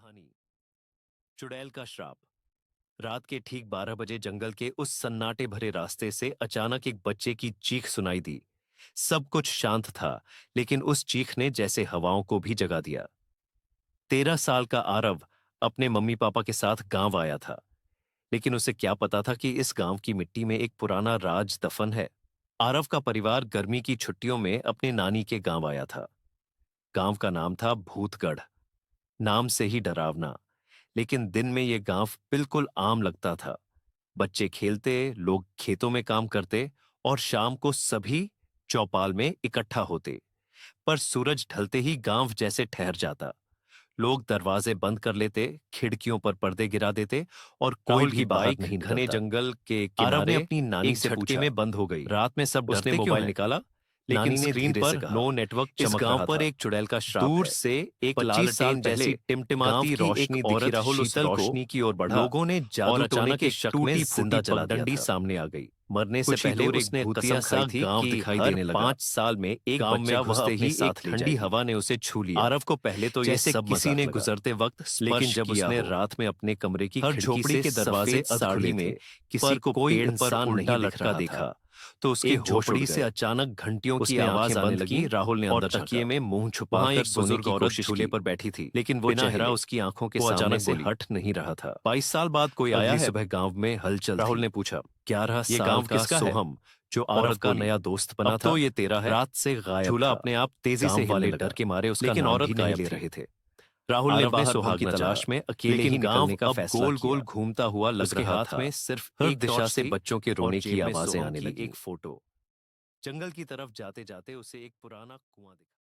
कहानी चुड़ैल का श्राप। रात के ठीक 12 बजे जंगल के उस सन्नाटे भरे रास्ते से अचानक एक बच्चे की चीख सुनाई दी। सब कुछ शांत था, लेकिन उस चीख ने जैसे हवाओं को भी जगा दिया। 13 साल का आरव अपने मम्मी पापा के साथ गांव आया था, लेकिन उसे क्या पता था कि इस गांव की मिट्टी में एक पुराना राज दफन है। आरव का परिवार गर्मी की छुट्टियों में अपने नानी के गांव आया था। गांव का नाम था भूतगढ़। नाम से ही डरावना, लेकिन दिन में यह गांव बिल्कुल आम लगता था। बच्चे खेलते, लोग खेतों में काम करते और शाम को सभी चौपाल में इकट्ठा होते। पर सूरज ढलते ही गांव जैसे ठहर जाता। लोग दरवाजे बंद कर लेते, खिड़कियों पर पर्दे गिरा देते और कोई राहुल भी की बाहर बाइक नहीं घने निकलता। जंगल के आरव ने किनारे अपनी नानी एक से झटके पूछा। में बंद हो गई। रात में सब उसने डरते क्यों मोबाइल हैं? निकाला, लेकिन नानी ने स्क्रीन धीरे से पर कहा, नो नेटवर्क इस चमक गांव रहा पर था। एक चुड़ैल का श्राप दूर है। से एक 25 साल लालटेन पहले जैसी गांव टिमटिमाती की एक रोशनी दिखी। औरत राहुल उस शीतल को रोशनी की ओर बढ़ा लोगों ने और जादू टोने अचानक के एक शक में टूटी जिंदा फूटी जला दिया पगडंडी था। सामने आ गई। मरने से कुछ ही पहले दूर एक उसने कसम भूतिया सा खाई थी गांव कि दिखाई हर देने लगा। 5 साल में एक गांव में बच्चा वह घुसते अपने ही एक साथ ले ठंडी जाएगी। हवा ने उसे छू लिया। आरव को पहले तो यह जैसे सब किसी मजाक ने लगा, गुजरते वक्त लेकिन स्पर्श जब किया उसने हो। रात में अपने कमरे की हर खिड़की झोपड़ी से के दरवाजे सफेद अध साड़ी खुले थे। में किसी पर को कोई पेड़ पर इंसान उल्टा नहीं दिख लटका रहा था, देखा। तो उसके एक होश उड़ झोपड़ी से गए। अचानक घंटियों की उसने आवाज आंखें आने बंद लगी। की राहुल ने और अंदर तकिए झांका। में मुंह वहां छुपाकर एक सोने बुजुर्ग की औरत कोशिश झूले की, पर बैठी थी, लेकिन वो बिना चेहरा हिले। उसकी आंखों के वो सामने अचानक से बोली, हट नहीं रहा था। 22 साल बाद कोई आया अगली है? सुबह गांव में हलचल राहुल थी। ने पूछा। 11 ये साल गांव का किसका है? सोहम, जो आरव औरत का बोली, नया दोस्त अब बना तो था, ये तेरा है। रात से गायब झूला था। अपने आप तेजी से गांव हिलने वाले डर लगा, के मारे उसका लेकिन नाम भी औरत नहीं गायब ले थी। रहे थे। राहुल ने आरव ने बाहर सुहाग की भागना चाहा, तलाश में अकेले ही लेकिन गांव निकलने का अब फैसला गोल किया। गोल घूमता हुआ लग उसके रहा हाथ था। में सिर्फ हर एक दिशा टॉर्च से थी बच्चों के और रोने की जेब में आवाजें सोहम आने की लगी। एक फोटो। जंगल की तरफ जाते जाते उसे एक पुराना कुआं दिखा।